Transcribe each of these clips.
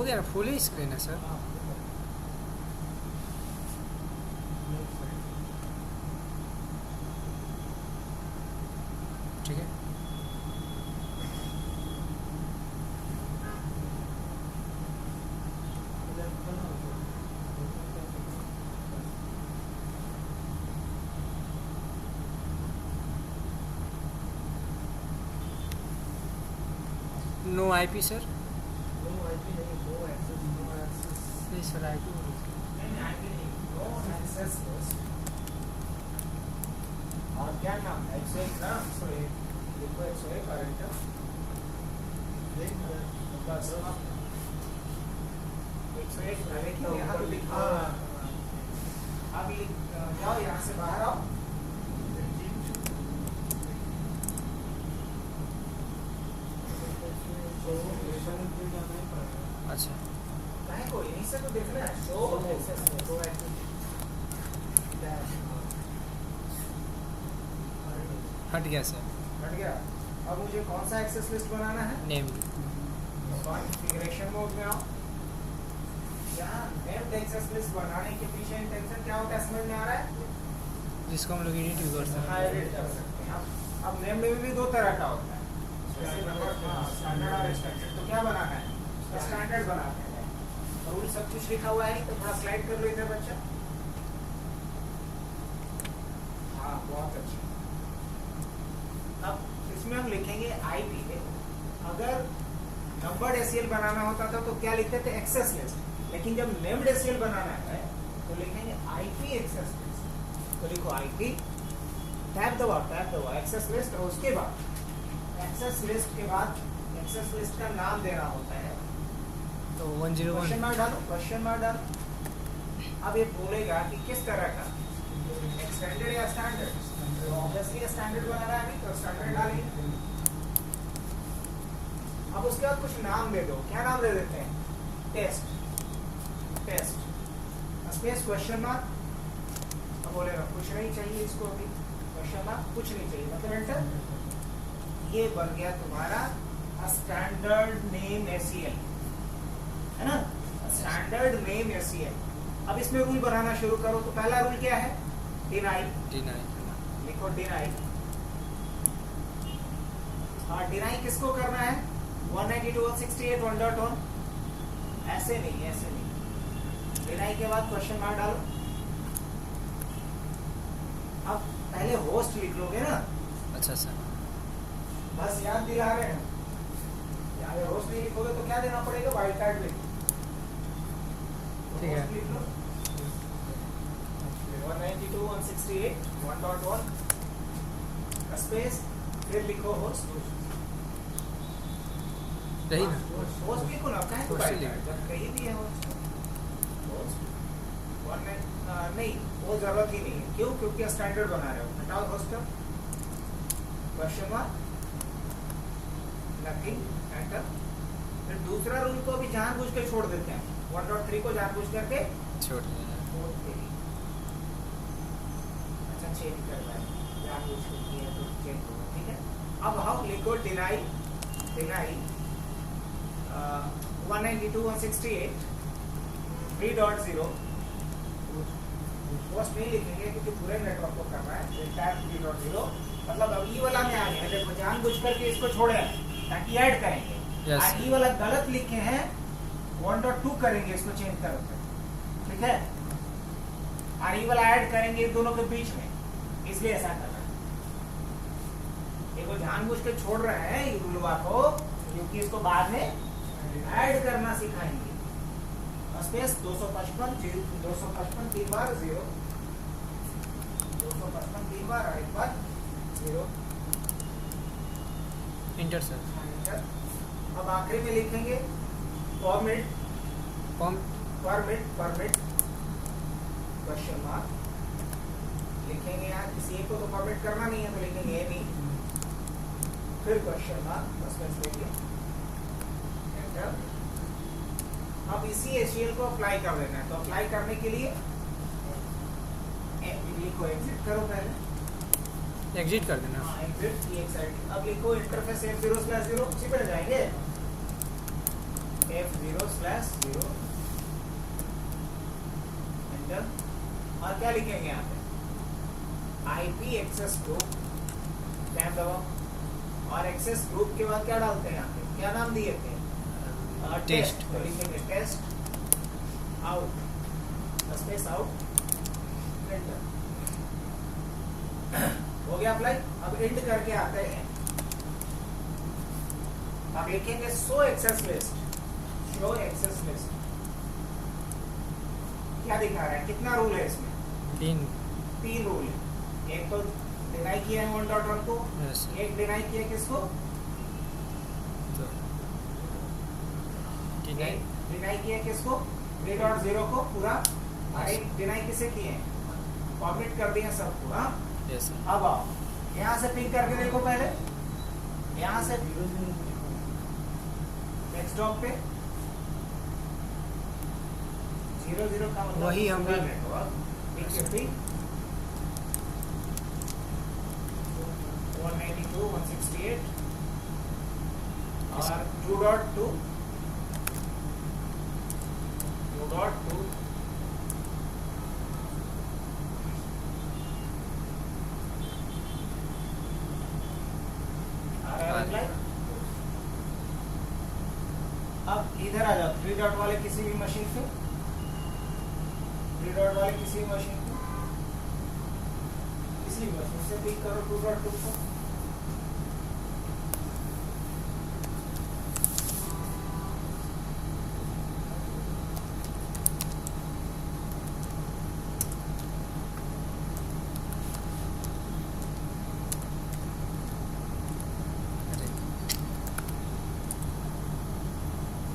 हो गया ना, फुल ही स्क्रीन है सर। ठीक है। No IP sir. नहीं सर, आईपी और क्या नाम है? 101 ना, 101 देखो, 101 और एंटर। बस 101 लेकिन यहाँ तो लिखा, अब लिख जाओ, यहाँ से बाहर आओ। अच्छा, काहे को यहीं से तो देखना है, शो एक्सेस शो एक्टिविटी हट गया सर। हट गया। अब मुझे कौन सा एक्सेस लिस्ट बनाना है? नेम। कॉन्फ़िगरेशन मोड में आओ। यहाँ नेम्ड एक्सेस लिस्ट बनाने के पीछे इंटेंशन क्या होता है, समझ में आ रहा है? जिसको हम लोग एडिट भी कर सकते हैं। एडिट कर सकते हैं। अब नेम्ड में भी दो तरह का होता है, स्टैंडर्ड और एक्सटेंडेड। तो क्या बनाना है? स्टैंडर्ड बनाते हैं। रूल सब कुछ लिखा हुआ है, तो थोड़ा स्लाइड कर लो इधर बच्चा। हाँ, बहुत अच्छा। अब इसमें हम लिखेंगे आईपी है। अगर नंबर्ड एसीएल बनाना होता था तो क्या लिखते थे? Access list. लेकिन जब नेम्ड एसीएल बनाना है तो लिखेंगे आईपी एक्सेस लिस्ट। तो लिखो आईपी, टैब दबाओ एक्सेस लिस्ट, और उसके बाद एक्सेस लिस्ट के बाद एक्सेस लिस्ट का नाम देना होता है। तो 101 क्वेश्चन मार्क डालो, क्वेश्चन मार्क डालो। अब ये बोलेगा कि किस तरह का, एक्सटेंडेड या स्टैंडर्ड। तो ऑब्वियसली स्टैंडर्ड बना रहा है, तो स्टैंडर्ड डालिए। अब उसके बाद कुछ नाम दे दो। क्या नाम दे देते हैं? Test, test space question mark. अब बोलेगा कुछ नहीं चाहिए इसको, अभी क्वेश्चन मार्क कुछ नहीं चाहिए, मतलब एंटर। ये बन गया तुम्हारा स्टैंडर्ड नेम एसीएल, है ना? Standard name ACL. अब इसमें रूल बनाना शुरू करो। तो पहला रूल क्या है? डिनाई। लिखो डिनाई। हाँ, डिनाई किसको करना है? 192.168.1.1। ऐसे नहीं, ऐसे नहीं। डिनाई के बाद क्वेश्चन मार्क डालो। अब पहले होस्ट लिख लोगे ना। अच्छा सर, बस याद दिला रहे हैं। अगर होस्ट नहीं लिखोगे तो क्या देना पड़ेगा? वाइल्ड कार्ड लिखो। ठीक है। 192.168.1.1 स्पेस, फिर लिखो होस्ट। रही ना? होस्ट लिखो ना, कहीं तो होस्ट लिखो। जब कहीं भी है होस्ट। नहीं, वो जरूरत ही नहीं है। क्यों? क्योंकि स्टैंडर्ड बना रहे हो। हटाओ host, question mark, nothing, enter. फिर दूसरा रूल को भी जानबूझ के छोड़ देते हैं। 1.3 को जानबूझ करके छोड़ दिया। अच्छा, चेंज करना है, जानबूझ के किया तो चेंज होगा, ठीक है। अब हम लिखो डिनाई, डिनाई 192.168 3.0। पोस्ट नहीं लिखेंगे क्योंकि पूरे नेटवर्क को करना है। टैब 3.0 मतलब अब ई वाला में आ गया। देखो, जानबूझ करके इसको छोड़े ताकि ऐड करेंगे। Yes. ई वाला गलत लिखे हैं, 1.2 करेंगे, इसको चेंज करके, ठीक है। और ई वाला ऐड करेंगे दोनों के बीच में, इसलिए ऐसा करना है। देखो, जानबूझ के छोड़ रहे हैं रूलवा को क्योंकि इसको बाद में ऐड करना सिखाएंगे। स्पेस 255 3 बार 0, 255 3 बार और 1 बार 0, इंटर सर। एंटर। अब आखिरी में लिखेंगे परमिट, परमिट क्वेश्चन मार्क लिखेंगे। यहाँ किसी एक को तो परमिट करना नहीं है, तो लिखेंगे ए नहीं, फिर क्वेश्चन मार्क, स्पेस लेंगे, एंटर। अब इसी एसीएल को अप्लाई कर देना है। तो अप्लाई करने के लिए लिखो एग्जिट करो, पहले एग्जिट कर देना। हाँ, एग्जिट की एक साइड। अब लिखो इंटरफेस F0/0, उसी पर जाएंगे। F0/0 enter. और क्या लिखेंगे यहाँ पे IP एक्सेस ग्रुप, टैब दबाओ और एक्सेस ग्रुप के बाद क्या डालते हैं यहाँ पे, क्या नाम दिए थे, टेस्ट। तो लिखेंगे test out space out enter. हो गया अप्लाई। अब एंड करके आते हैं, अब लिखेंगे show access list. Show access list क्या दिखा रहा है, कितना रूल है इसमें, 3 रूल है। एक तो डिनाई किया है 1.1 को, एक डिनाई किया किसको, डिनाई किया किसको 3.0 को पूरा, और एक डिनाई किसे किए हैं, कॉमिट कर दिए सबको। हाँ अब आओ यहाँ से पिक करके देखो, पहले यहाँ से डेस्कटॉप पे 0.0 का मतलब वही हम नेटवर्क 192.168 और 2.2 अब इधर आ जाओ 3 डॉट वाले किसी भी मशीन पे, 3 डॉट वाले किसी भी मशीन पे, किसी भी मशीन से पिक करो 2.2 को।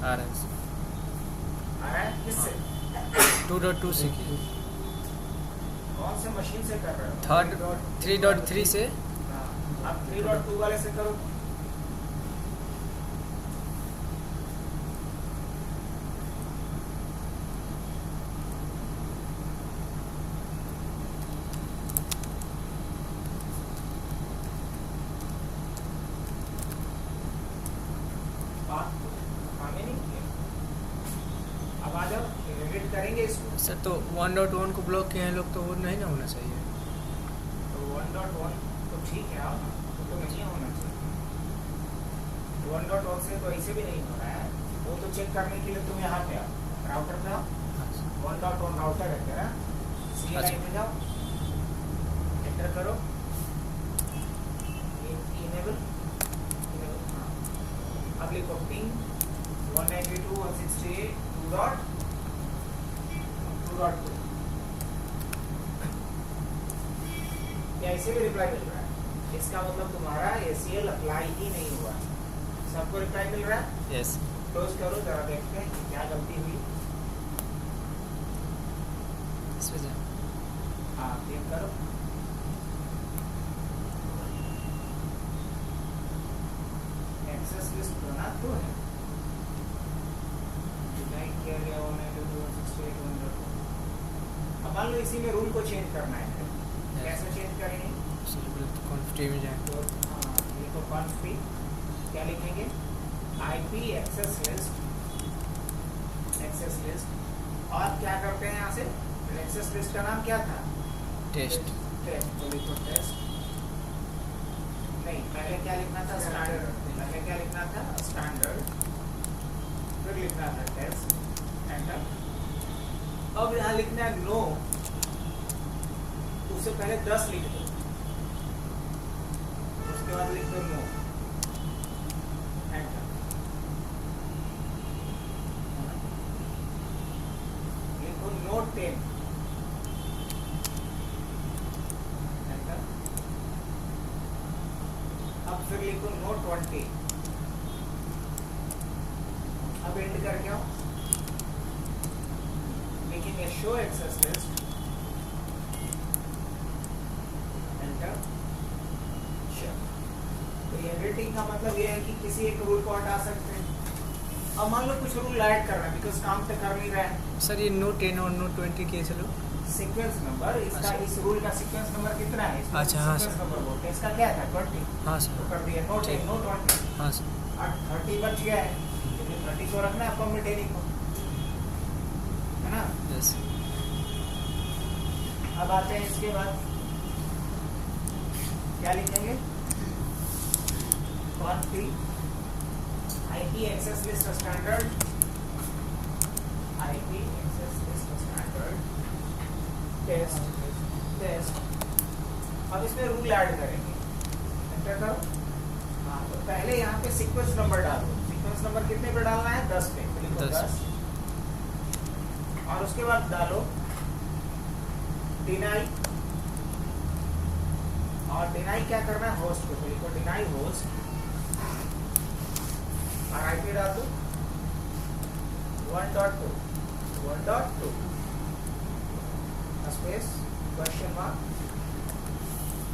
आ रहा है किससे, 2.2 से की, कौन से मशीन से कर रहे हो, 3.3 से। अब 3.2 वाले से करो। अब आ जाओ एडिट करेंगे इसको। सर तो 1.1 को ब्लॉक किए हैं लोग, तो वो नहीं ना होना चाहिए। तो 1.1 तो ठीक है, तो नहीं होना चाहिए। 1.1 से तो ऐसे भी नहीं हो रहा है, वो तो चेक करने के लिए तुम यहाँ पे आओ, राउटर पे आओ, 1.1 राउटर है तेरा, CLI पे जाओ, एंटर करो, इनेबल, हाँ। अब लिखो पिंग 192.168.2.2 क्या इसे भी रिप्लाई मिल रहा है, इसका मतलब तुम्हारा ACL अप्लाई ही नहीं हुआ है। सबको रिप्लाई मिल रहा है? यस। क्लोज करो, जरा देखते हैं कि क्या गलती हुई। इस पे जाओ। हाँ क्लिक करो, एक्सेस लिस्ट बना तो है, डिजाइन किया गया 192.168.2.2। अब मान लो इसी में रूल को चेंज करना है, कैसे चेंज करेंगे, कॉन्फिग में जाएं। तो देखो कॉन्फिग क्या लिखेंगे, IP एक्सेस लिस्ट, और क्या करते हैं यहाँ से, एक्सेस लिस्ट का नाम क्या था, टेस्ट। तो लिखो टेस्ट, नहीं पहले क्या लिखना था, स्टैंडर्ड, पहले क्या लिखना था, स्टैंडर्ड, फिर लिखना था टेस्ट, एंटर। अब यहाँ लिखना है नो, उससे पहले 10 लिख दो, उसके बाद लिख दो नो, एंटर। लिखो नो 10, एंटर। अब फिर लिखो नो 20, अब एंड करके आओ, लिखेंगे शो एक्सेस लिस्ट, एंटर। तो ये एडिटिंग का मतलब ये है कि किसी एक रूल को हटा सकते हैं। अब मान लो कुछ रूल ऐड करना है, बिकॉज काम तो कर नहीं रहा है। सर ये नो 10 और नो 20 कैसे लो? सीक्वेंस नंबर इसका, अच्छा। इस रूल का सीक्वेंस नंबर कितना है, इसमें अच्छा, हाँ सीक्वेंस सर। नंबर बोलते हैं, इसका क्या था 20, हाँ तो सर। कर दिया नो 10 नो 20, हाँ सर। और 30 बच गया है, तो 30 को रखना है आपको मेटेनिक को, है ना। यस अब आते हैं इसके बाद क्या लिखेंगे, config IP access list standard, IP access list standard test. अब इसमें रूल ऐड करेंगे, एंटर करो। हाँ, तो पहले यहाँ पे सीक्वेंस नंबर डालो। सीक्वेंस नंबर कितने पे डालना है, 10 पे, तो लिखो 10। और उसके बाद डालो डिनाई, और डिनाई क्या करना है, होस्ट को, तो लिखो डिनाई होस्ट, और आईपी डाल दो 1.2 स्पेस क्वेश्चन मार्क,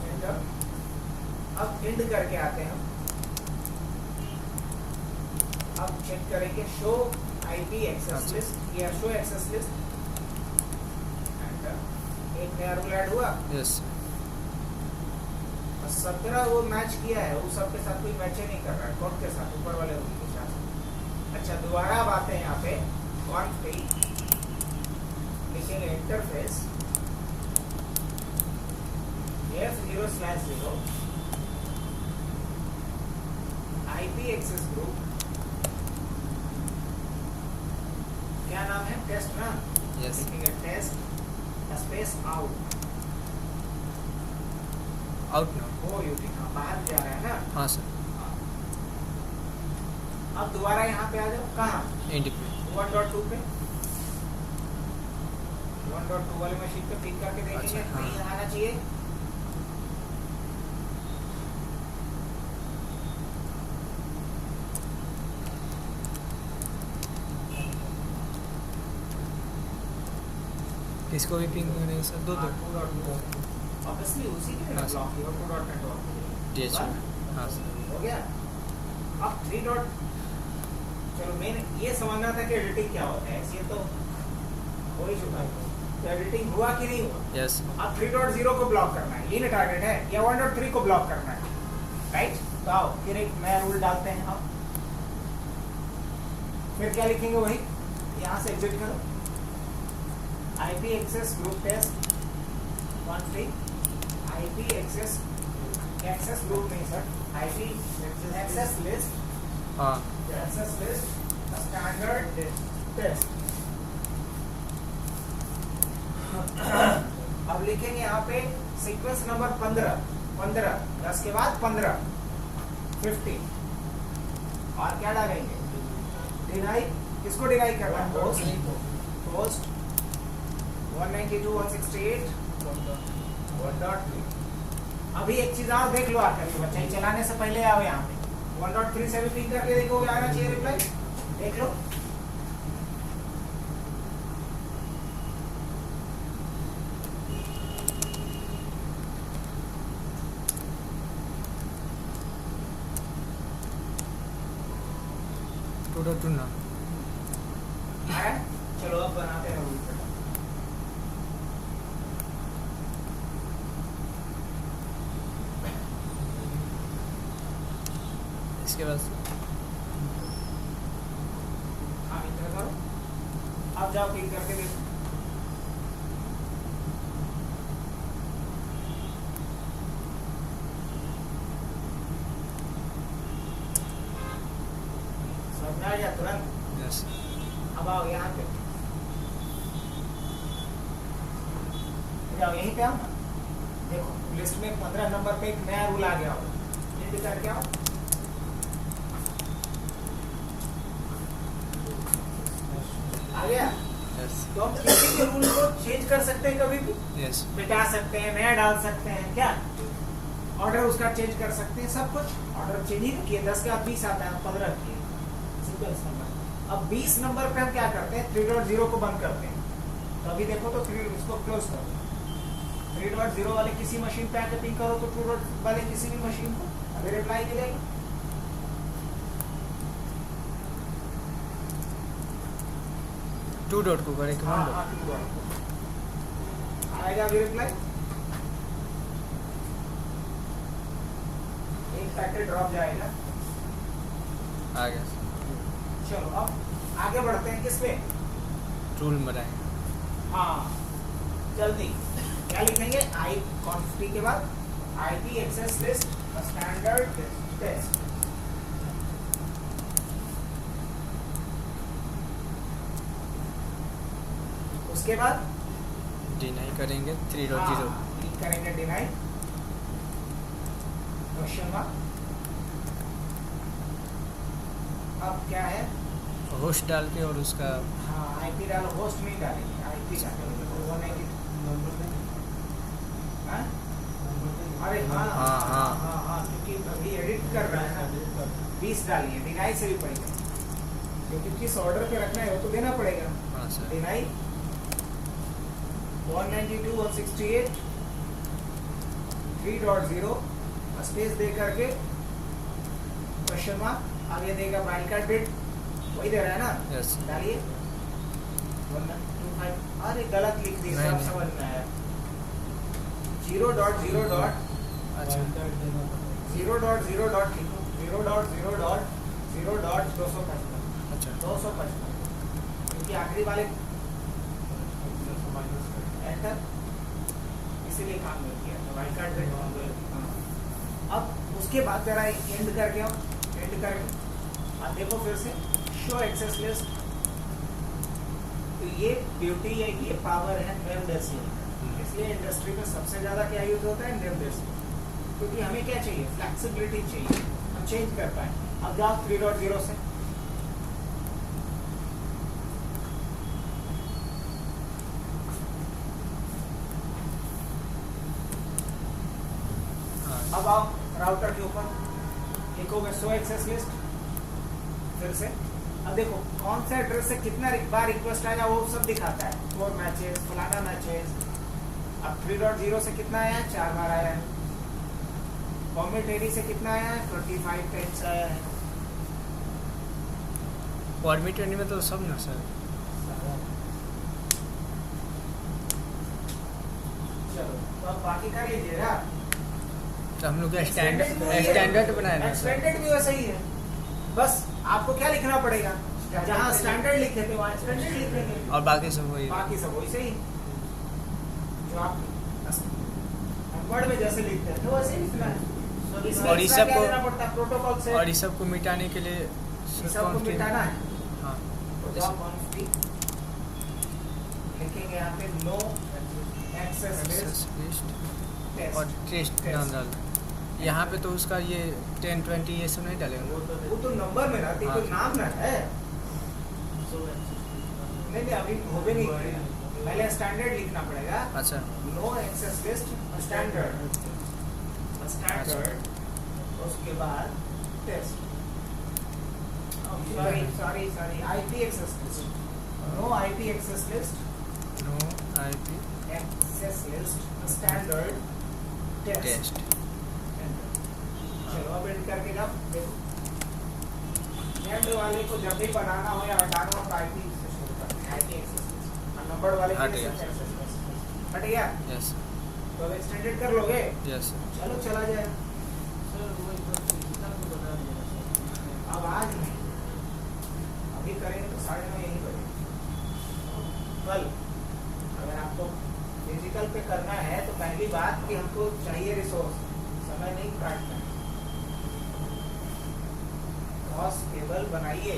एंटर। अब एंड करके आते हैं हम, अब चेक करेंगे शो आईपी एक्सेस लिस्ट या शो एक्सेस लिस्ट, एंटर। एक नया रूल ऐड हुआ, यस 17 वो मैच किया है, वो सबके साथ कोई मैच नहीं कर रहा है, कौन के साथ, ऊपर वाले रूल के साथ। अच्छा, दोबारा अब आते हैं यहाँ पे कॉन्फी, लिखेंगे interface F0/0 IP access group, क्या नाम है, टेस्ट ना, यस लिखेंगे टेस्ट स्पेस आउट, आउट ना, वो यूटी बाहर जा रहा है ना। हाँ सर अब दोबारा यहाँ पे आ जाओ, कहाँ, एंड पे 1.2 पे, 1.2 वाले मशीन पे पिक करके देखेंगे, अच्छा, हाँ। नहीं आना चाहिए। किसको भी पिंग करेंगे सर, दो 2.2 ऑब्वियसली उसी के लिए हाँ, ब्लॉक किया 2.2 जी सर, हाँ सर हो गया। अब 3 डॉट, चलो मेन ये समझना था कि एडिटिंग क्या होता है, ये तो हो ही चुका है, तो एडिटिंग हुआ कि नहीं हुआ। यस अब 3.0 को ब्लॉक करना है, ये टारगेट है, या 1.3 को ब्लॉक करना है, राइट। तो आओ फिर एक नया रूल डालते हैं हम, फिर क्या लिखेंगे, वही यहाँ से एग्जिट करो, IP access group test config, IP access group नहीं सर, आईपी एक्सेस लिस्ट, हाँ एक्सेस लिस्ट स्टैंडर्ड टेस्ट। अब लिखेंगे यहाँ पे सीक्वेंस नंबर 15, 10 के बाद 15, 50, और क्या डालेंगे, डिनाई, किसको डिनाई करना है, होस्ट 192.168 1.3। अभी एक चीज और देख लो आकर के, बच्चा चलाने से पहले आओ यहाँ पे 1.3 से भी पिक करके देखो, आना चाहिए रिप्लाई, देख लो। टू ना, है? चलो अब बनाते हैं रूल। इसके बाद हाँ इंटर करो, अब जाओ पिक करके देखो, समझ आ गया तुरंत। यस अब आओ यहाँ पे, जाओ यहीं पे आओ ना, देखो लिस्ट में 15 नंबर पे एक नया रूल आ गया हो, ये करके आओ, आ गया। यस तो हम किसी के रूल को चेंज कर सकते हैं, कभी भी यस मिटा सकते हैं, नया डाल सकते हैं, क्या ऑर्डर उसका चेंज कर सकते हैं, सब कुछ। ऑर्डर चेंज ही नहीं किए, 10 का 20 आता है, 15 किए सीक्वेंस नंबर। अब 20 नंबर पे हम क्या करते हैं, 3.0 को बंद करते हैं। तो अभी देखो तो 3 इसको क्लोज करो, 3.0 वाले किसी मशीन पे आके पिंग करो, तो 2 वाले किसी भी मशीन को अभी रिप्लाई मिलेगा। टू डॉट को करें कि वन डॉट, 2 डॉट आएगा अभी रिप्लाई, एक पैकेट ड्रॉप जाएगा, आ गया चलो अब आगे बढ़ते हैं किस पे? रूल बनाए। हाँ जल्दी क्या लिखेंगे? आई क्वांटिटी के बाद IP access list standard test. उसके बाद डिनाई करेंगे 3.0। क्लिक करेंगे डिनाई क्वेश्चन मार्क। अब क्या है? होस्ट डाल के और उसका हाँ आईपी डालो, होस्ट नहीं डालेंगे, आईपी डालेंगे। हाँ? अरे हाँ हाँ, हाँ। हाँ हाँ क्योंकि अभी एडिट कर रहा है ना, 20 डालिए, डिनाई से भी पड़ेगा क्योंकि किस ऑर्डर पे रखना है वो तो देना पड़ेगा। हाँ सर। डिनाई 192 168 3.0 स्पेस दे करके क्वेश्चन मार्क, आगे देगा वाइल्ड कार्ड बिट, वही दे रहा है ना? यस। डालिए 125। अरे गलत लिख दी, सब समझ में आया। 0.0 डॉट अच्छा 0.0 डॉट लिखो, 0.0 डॉट 0.255 अच्छा 255 क्योंकि आखिरी वाले एंटर, इसीलिए काम नहीं किया तो वाइल्ड कार्ड बिट। अब उसके बाद जरा एंड करके आओ, एंड करके अब देखो फिर से शो एक्सेस लिस्ट। तो ये ब्यूटी है, ये पावर है नेम्ड एसईओ। इसलिए इंडस्ट्री में सबसे ज्यादा क्या यूज होता है? नेम्ड एसईओ, क्योंकि हमें क्या चाहिए? फ्लेक्सिबिलिटी चाहिए, हम चेंज कर पाए। अब जाओ 3.0 से अब आओ राउटर के ऊपर लिखोगे शो एक्सेस लिस्ट। फिर से अब देखो कौन से एड्रेस से कितना बार रिक्वेस्ट आया वो सब दिखाता है, 4 मैचेस, फलाना मैचेस। अब 3.0 से कितना आया है? 4 बार आया है। कॉमेटेरी से कितना आया है? 25 टाइम्स आया है। फॉर्मेट में तो सब ना सर। चलो तो अब बाकी कर लीजिएगा। तो हम लोग स्टैंडर्ड बनाए ना सर। स्टैंडर्ड भी वैसा ही है, बस आपको क्या लिखना पड़ेगा? जहाँ स्टैंडर्ड लिखे थे वहाँ स्टैंडर्ड लिखेंगे और बाकी सब वही। बाकी सब वही सही जो आप वर्ड में जैसे लिखते हैं तो वैसे ही लिखना है। और इस सब को प्रोटोकॉल से और इस सब को मिटाने के लिए सबको मिटाना है। हाँ तो जॉब कॉन्फिग लिखेंगे यहाँ पे नो एक्सेस लिस्ट और टेस्ट नाम डाल। यहाँ पे तो उसका ये 10 20 ये सब नहीं डालेंगे। वो तो नंबर में ना, तो नाम ना है। नहीं अभी हो भी नहीं, पहले स्टैंडर्ड लिखना पड़ेगा। अच्छा नो एक्सेस लिस्ट स्टैंडर्ड, उसके बाद test. Sorry IP access list, no IP access list, no IP access list standard test. चलो अब एंड करके जब देखो नेम्ड वाले को जब भी बनाना हो या हटाना हो तो आईपी से शुरू करते हैं, आईपी एक्सेस लिस्ट। और नंबर वाले हट के गया। लिए एक्सेस लिस्ट हट गया। यस तो अब एक्सटेंडेड कर लोगे? यस चलो चला जाए। अब आज नहीं, अभी करेंगे तो 9:30 यही बजे। कल अगर आपको फिजिकल पे करना है तो पहली बात कि हमको चाहिए रिसोर्स, समय नहीं काटना है। क्रॉस केबल बनाइए।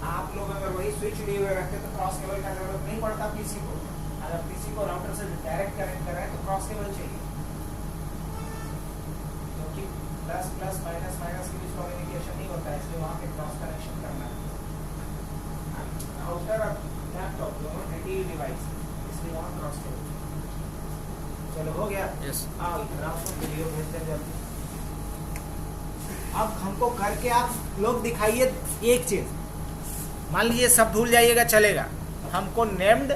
आप लोग अगर वही स्विच लिए हुए रखते तो क्रॉस केबल का जरूरत नहीं पड़ता पीसी को। अगर पीसी को राउटर से डायरेक्ट कनेक्ट कर रहे हैं तो क्रॉस केबल चाहिए, क्योंकि प्लस प्लस माइनस माइनस के बीच कम्युनिकेशन नहीं होता है, इसलिए वहाँ पे क्रॉस कनेक्शन करना है। राउटर और लैपटॉप दोनों नेटिव डिवाइस, इसलिए वहाँ क्रॉस केबल। चलो हो गया। यस हाँ इधर आपको वीडियो भेजते हैं जल्दी। अब हमको करके आप लोग दिखाइए एक चीज, मान लीजिए सब भूल जाइएगा चलेगा। हमको नेम्ड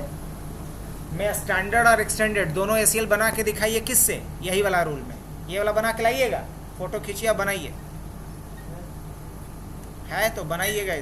में स्टैंडर्ड और एक्सटेंडेड दोनों एसीएल बना के दिखाइए। किससे? यही वाला रूल में, ये वाला बना के लाइएगा। फोटो खींचिए बनाइए, है तो बनाइएगा